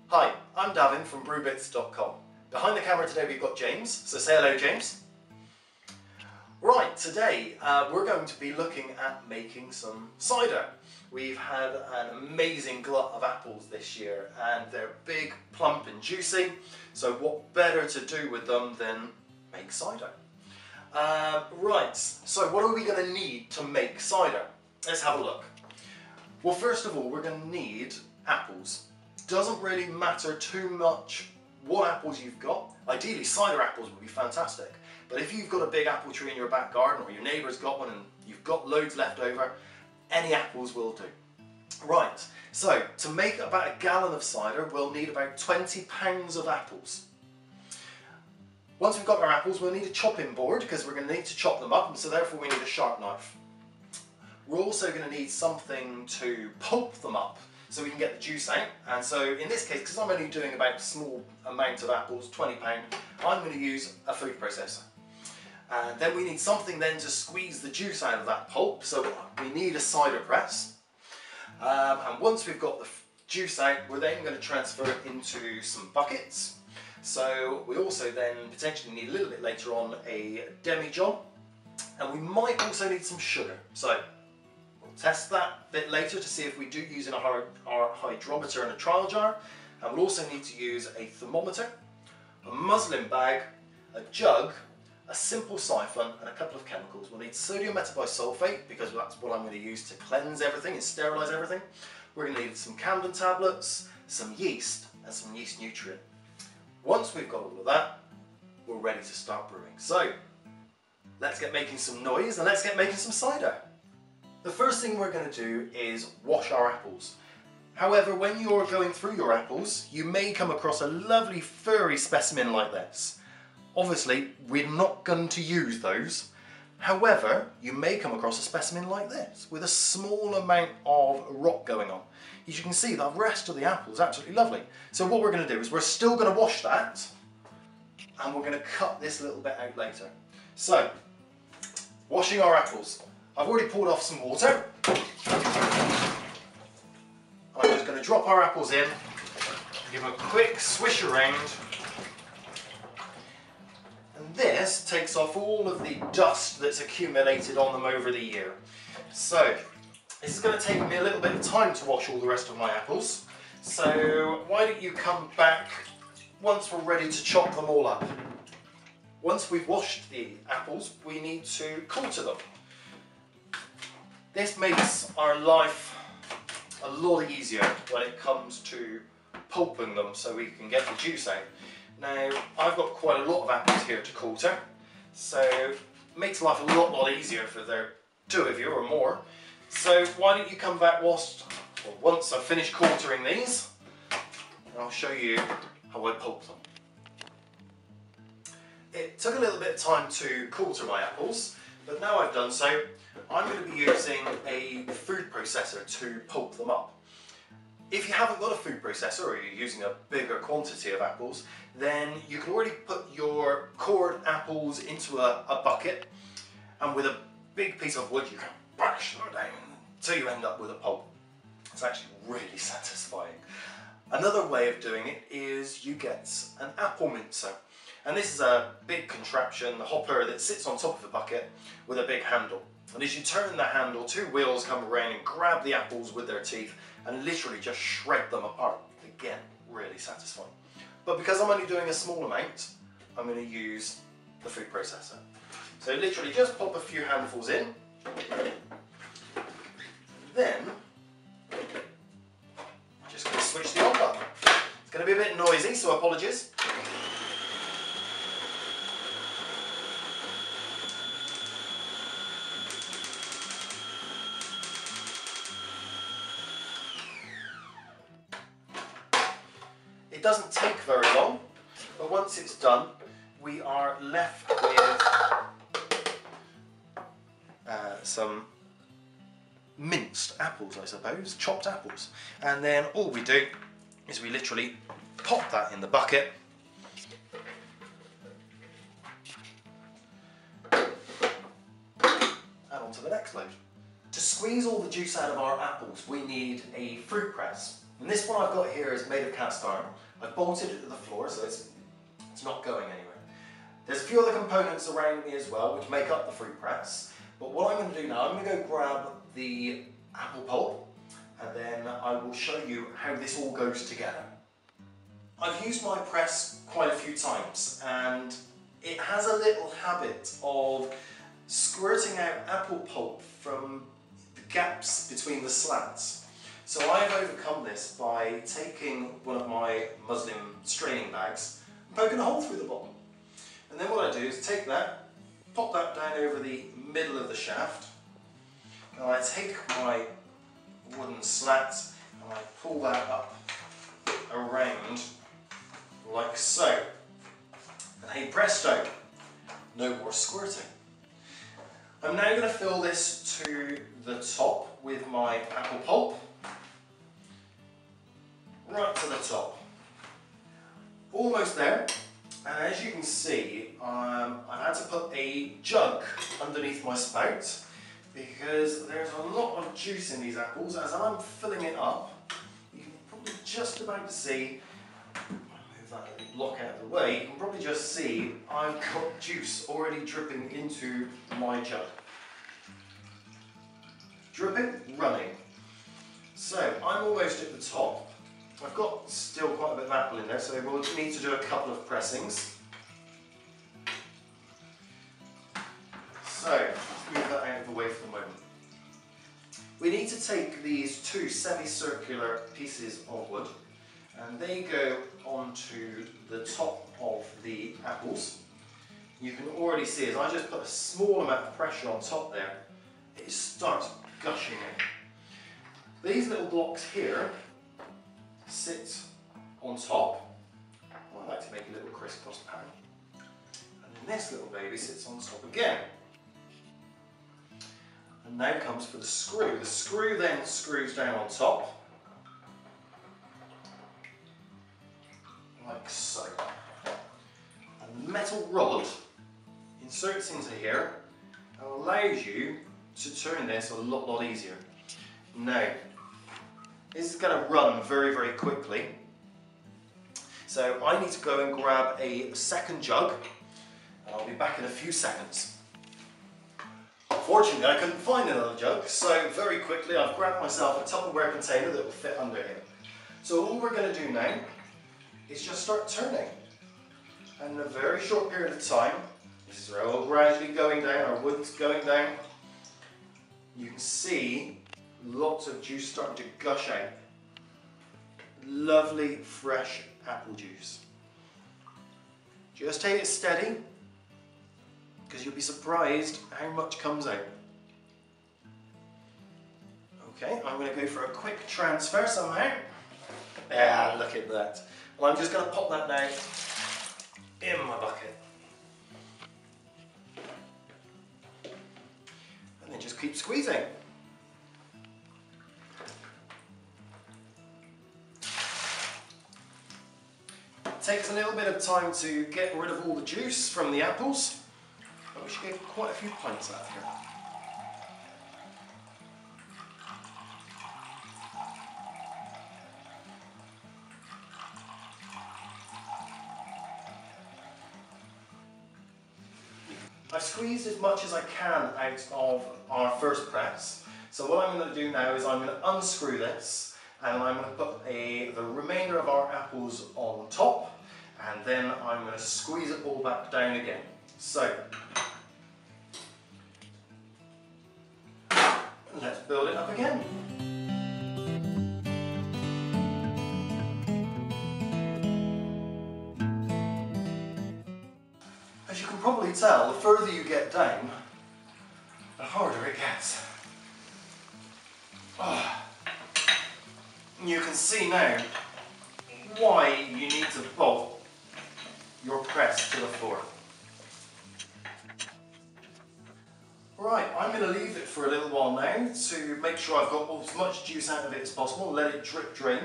Hi, I'm Davin from brewbits.com. Behind the camera today we've got James, so say hello James. Right, today we're going to be looking at making some cider. We've had an amazing glut of apples this year and they're big, plump and juicy, so what better to do with them than make cider? Right, so what are we going to need to make cider? Let's have a look. Well, first of all, we're going to need apples. Doesn't really matter too much what apples you've got. Ideally, cider apples would be fantastic. But if you've got a big apple tree in your back garden or your neighbour's got one and you've got loads left over, any apples will do. Right, so to make about a gallon of cider, we'll need about 20 pounds of apples. Once we've got our apples, we'll need a chopping board because we're going to need to chop them up, and so therefore we need a sharp knife. We're also going to need something to pulp them up so we can get the juice out, and so in this case, because I'm only doing about a small amount of apples, 20 pound, I'm going to use a food processor. And then we need something then to squeeze the juice out of that pulp, so we need a cider press. And once we've got the juice out, we're then going to transfer it into some buckets. So we also then potentially need a little bit later on a demijohn, and we might also need some sugar. So we'll test that a bit later to see if we do use our hydrometer in a trial jar. And we'll also need to use a thermometer, a muslin bag, a jug, a simple siphon and a couple of chemicals. We'll need sodium metabisulfate because that's what I'm going to use to cleanse everything and sterilise everything. We're going to need some campden tablets, some yeast and some yeast nutrient. Once we've got all of that, we're ready to start brewing. So let's get making some noise and let's get making some cider. The first thing we're going to do is wash our apples. However, when you're going through your apples, you may come across a lovely furry specimen like this. Obviously, we're not going to use those. However, you may come across a specimen like this with a small amount of rot going on. As you can see, the rest of the apple is absolutely lovely. So what we're going to do is we're still going to wash that and we're going to cut this little bit out later. So, washing our apples. I've already poured off some water. And I'm just going to drop our apples in, give them a quick swish around. And this takes off all of the dust that's accumulated on them over the year. So, this is going to take me a little bit of time to wash all the rest of my apples. So, why don't you come back once we're ready to chop them all up. Once we've washed the apples, we need to culture them. This makes our life a lot easier when it comes to pulping them so we can get the juice out. Now, I've got quite a lot of apples here to culture, so it makes life a lot easier for the two of you or more. So why don't you come back once I've finished culturing these, and I'll show you how I pulp them. It took a little bit of time to culture my apples, but now I've done so, I'm going to be using a food processor to pulp them up. If you haven't got a food processor or you're using a bigger quantity of apples, then you can already put your cored apples into a bucket, and with a big piece of wood you can bash them down until you end up with a pulp. It's actually really satisfying. Another way of doing it is you get an apple mincer. And this is a big contraption, the hopper that sits on top of the bucket with a big handle. And as you turn the handle, two wheels come around and grab the apples with their teeth and literally just shred them apart. Again, really satisfying. But because I'm only doing a small amount, I'm going to use the food processor. So literally just pop a few handfuls in. Then, I'm just going to switch the on button. It's going to be a bit noisy, so apologies. It doesn't take very long, but once it's done, we are left with some minced apples, I suppose, chopped apples. And then all we do is we literally pop that in the bucket. And on to the next load. To squeeze all the juice out of our apples, we need a fruit press. And this one I've got here is made of cast iron. I've bolted it to the floor so it's not going anywhere. There's a few other components around me as well which make up the fruit press. But what I'm going to do now, I'm going to go grab the apple pulp and then I will show you how this all goes together. I've used my press quite a few times and it has a little habit of squirting out apple pulp from the gaps between the slats. So I've overcome this by taking one of my muslin straining bags and poking a hole through the bottom. And then what I do is take that, pop that down over the middle of the shaft, and I take my wooden slat and I pull that up around like so. And hey presto, no more squirting. I'm now going to fill this to the top with my apple pulp, right to the top. Almost there, and as you can see, I've had to put a jug underneath my spout because there's a lot of juice in these apples. As I'm filling it up, you can probably just about see, move that little block out of the way, you can probably just see I've got juice already dripping into my jug. Dripping, running. So I'm almost at the top. I've got still quite a bit of apple in there, so we'll need to do a couple of pressings. So, let's move that out of the way for the moment. We need to take these two semicircular pieces of wood and they go onto the top of the apples. You can already see as I just put a small amount of pressure on top there, it starts gushing in. These little blocks here sit on top. I like to make a little crisscross pattern. And then this little baby sits on top again. And now comes for the screw. The screw then screws down on top, like so. And the metal rod inserts into here and allows you to turn this a lot easier. Now, this is going to run very quickly. So I need to go and grab a second jug and I'll be back in a few seconds. Fortunately, I couldn't find another jug, so very quickly I've grabbed myself a Tupperware container that will fit under here. So all we're going to do now is just start turning. And in a very short period of time, this is all gradually going down, our wood's going down. You can see lots of juice starting to gush out. Lovely, fresh apple juice. Just take it steady, because you'll be surprised how much comes out. Okay, I'm going to go for a quick transfer somehow. Yeah, look at that. And I'm just going to pop that now in my bucket. And then just keep squeezing. It takes a little bit of time to get rid of all the juice from the apples. But we should get quite a few pints out of here. I've squeezed as much as I can out of our first press. So what I'm going to do now is I'm going to unscrew this and I'm going to put the remainder of our apples on top and then I'm going to squeeze it all back down again. So, let's build it up again. As you can probably tell, the further you get down, the harder it gets. Oh. You can see now why you need to bolt your press to the floor. Right, I'm going to leave it for a little while now to make sure I've got as much juice out of it as possible, let it drip drain,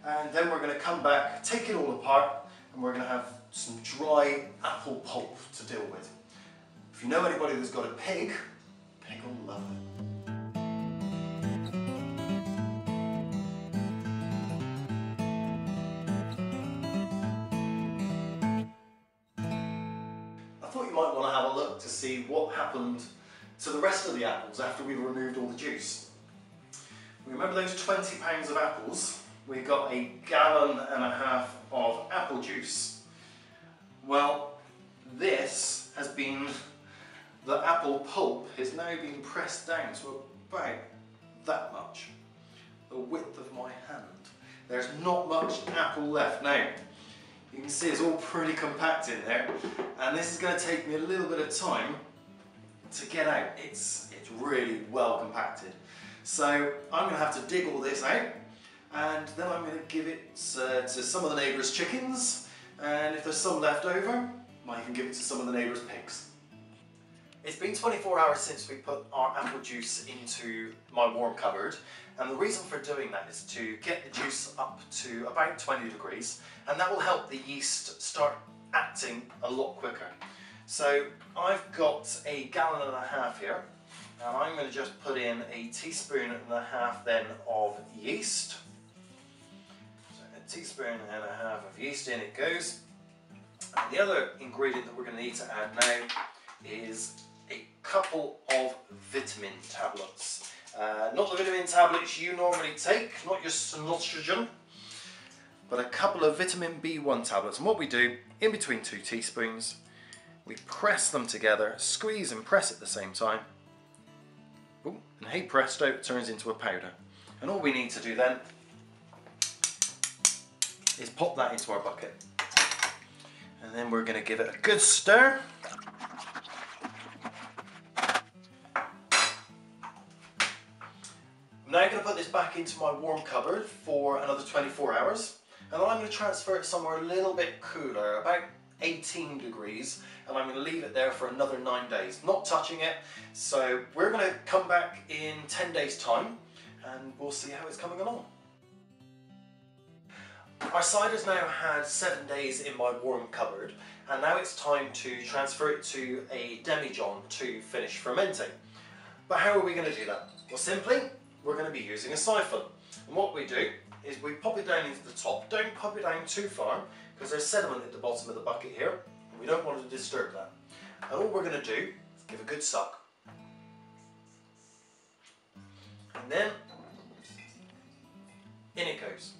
and then we're going to come back, take it all apart, and we're going to have some dry apple pulp to deal with. If you know anybody that's got a pig will love it. look to see what happened to the rest of the apples after we removed all the juice. Remember those 20 pounds of apples? We got 1.5 gallons of apple juice. Well, this has been, the apple pulp has now been pressed down to about that much, the width of my hand. There's not much apple left now. You can see it's all pretty compact in there, and this is going to take me a little bit of time to get out. It's really well compacted. So I'm going to have to dig all this out, and then I'm going to give it to some of the neighbours' chickens, and if there's some left over, I can give it to some of the neighbours' pigs. It's been 24 hours since we put our apple juice into my warm cupboard, and the reason for doing that is to get the juice up to about 20 degrees, and that will help the yeast start acting a lot quicker. So I've got 1.5 gallons here, and I'm going to just put in 1.5 teaspoons then of yeast. So 1.5 teaspoons of yeast, in it goes. And the other ingredient that we're going to need to add now is a couple of vitamin tablets. Not the vitamin tablets you normally take, not your nitrogen, but a couple of vitamin B1 tablets. And what we do, in between 2 teaspoons, we press them together, squeeze and press at the same time. Ooh, and hey presto, it turns into a powder. And all we need to do then is pop that into our bucket. And then we're going to give it a good stir. I'm now going to put this back into my warm cupboard for another 24 hours, and then I'm going to transfer it somewhere a little bit cooler, about 18 degrees, and I'm going to leave it there for another 9 days, not touching it. So we're going to come back in 10 days time, and we'll see how it's coming along. Our cider's now had 7 days in my warm cupboard, and now it's time to transfer it to a demijohn to finish fermenting. But how are we going to do that? Well, simply, we're going to be using a siphon. And what we do is we pop it down into the top. Don't pop it down too far, because there's sediment at the bottom of the bucket here, and we don't want to disturb that. And all we're going to do is give a good suck. And then, in it goes.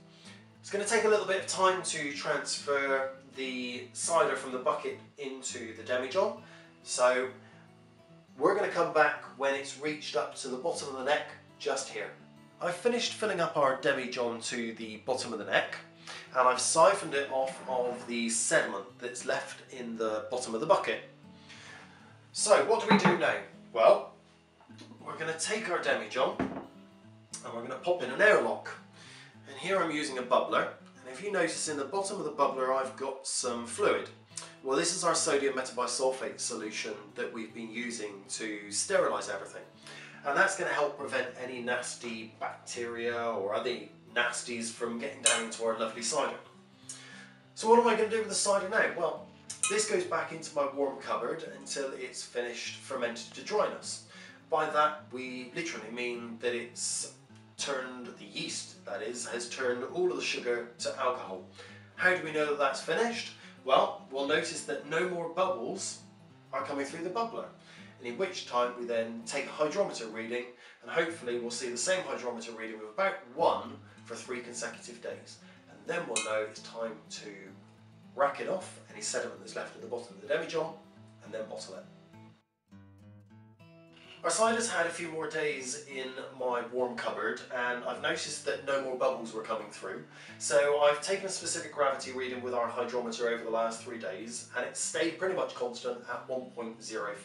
It's going to take a little bit of time to transfer the cider from the bucket into the demijohn, so we're going to come back when it's reached up to the bottom of the neck, just here. I've finished filling up our demijohn to the bottom of the neck, and I've siphoned it off of the sediment that's left in the bottom of the bucket. So what do we do now? Well, we're going to take our demijohn and we're going to pop in an airlock. And here I'm using a bubbler, and if you notice in the bottom of the bubbler I've got some fluid. Well, this is our sodium metabisulfate solution that we've been using to sterilise everything. And that's going to help prevent any nasty bacteria or other nasties from getting down into our lovely cider. So what am I going to do with the cider now? Well, this goes back into my warm cupboard until it's finished fermented to dryness. By that we literally mean that it's turned, the yeast that is, has turned all of the sugar to alcohol. How do we know that that's finished? Well, we'll notice that no more bubbles are coming through the bubbler, and in which time we then take a hydrometer reading, and hopefully we'll see the same hydrometer reading with about 1 for 3 consecutive days. And then we'll know it's time to rack it off, any sediment that's left at the bottom of the demijohn, and then bottle it. Our cider's had a few more days in my warm cupboard, and I've noticed that no more bubbles were coming through. So I've taken a specific gravity reading with our hydrometer over the last 3 days, and it stayed pretty much constant at 1.04.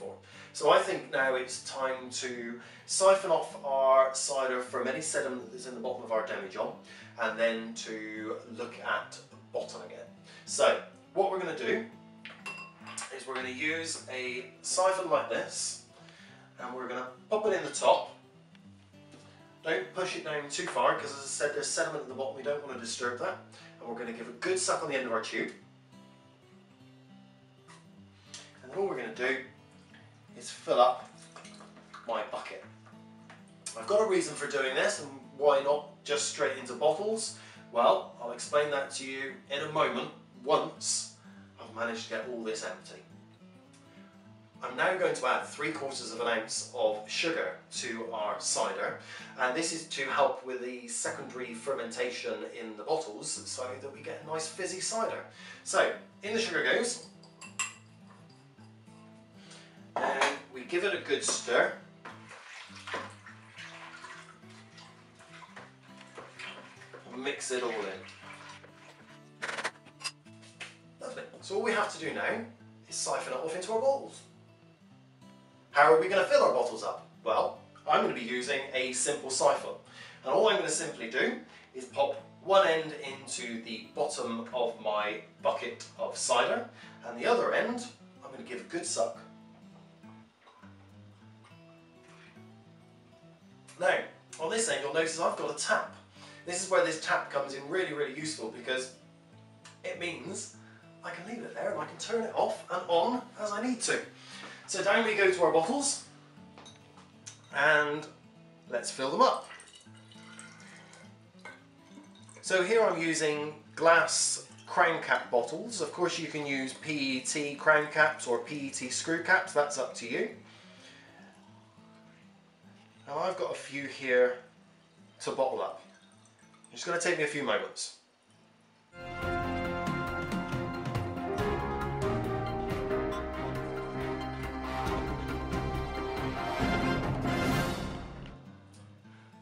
So I think now it's time to siphon off our cider from any sediment that's in the bottom of our demijohn, and then to look at bottling it. So what we're going to do is we're going to use a siphon like this, and we're going to pop it in the top. Don't push it down too far, because as I said, there's sediment at the bottom, we don't want to disturb that. And we're going to give a good suck on the end of our tube. And then all we're going to do is fill up my bucket. I've got a reason for doing this, and why not just straight into bottles? Well, I'll explain that to you in a moment, once I've managed to get all this empty. I'm now going to add 3/4 of an ounce of sugar to our cider, and this is to help with the secondary fermentation in the bottles so that we get a nice fizzy cider. So in the sugar goes, and we give it a good stir. And mix it all in. Lovely. So all we have to do now is siphon it off into our bottles. How are we going to fill our bottles up? Well, I'm going to be using a simple siphon. And all I'm going to simply do is pop one end into the bottom of my bucket of cider, and the other end I'm going to give a good suck. Now, on this end you'll notice I've got a tap. This is where this tap comes in really, really useful, because it means I can leave it there and I can turn it off and on as I need to. So down we go to our bottles, and let's fill them up. So here I'm using glass crown cap bottles. Of course you can use PET crown caps or PET screw caps, that's up to you. Now I've got a few here to bottle up. It's going to take me a few moments.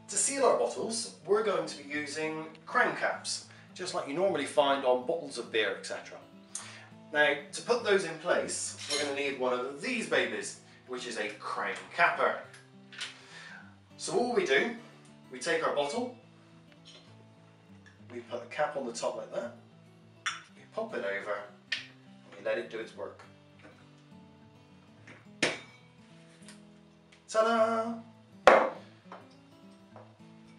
To seal our bottles, we're going to be using crown caps, just like you normally find on bottles of beer, etc. Now, to put those in place, we're going to need one of these babies, which is a crown capper. So all we do, we take our bottle, we put the cap on the top like that, we pop it over, and we let it do its work. Ta-da!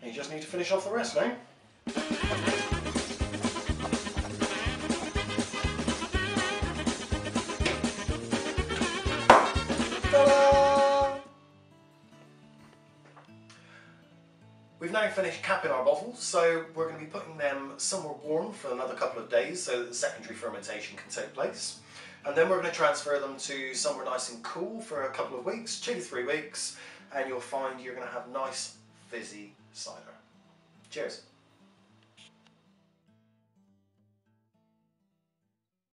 You just need to finish off the rest now. Ta-da! We've now finished capping our bottles, so we're going to be putting them somewhere warm for another couple of days so that the secondary fermentation can take place. And then we're going to transfer them to somewhere nice and cool for a couple of weeks, 2 to 3 weeks, and you'll find you're going to have nice fizzy cider. Cheers.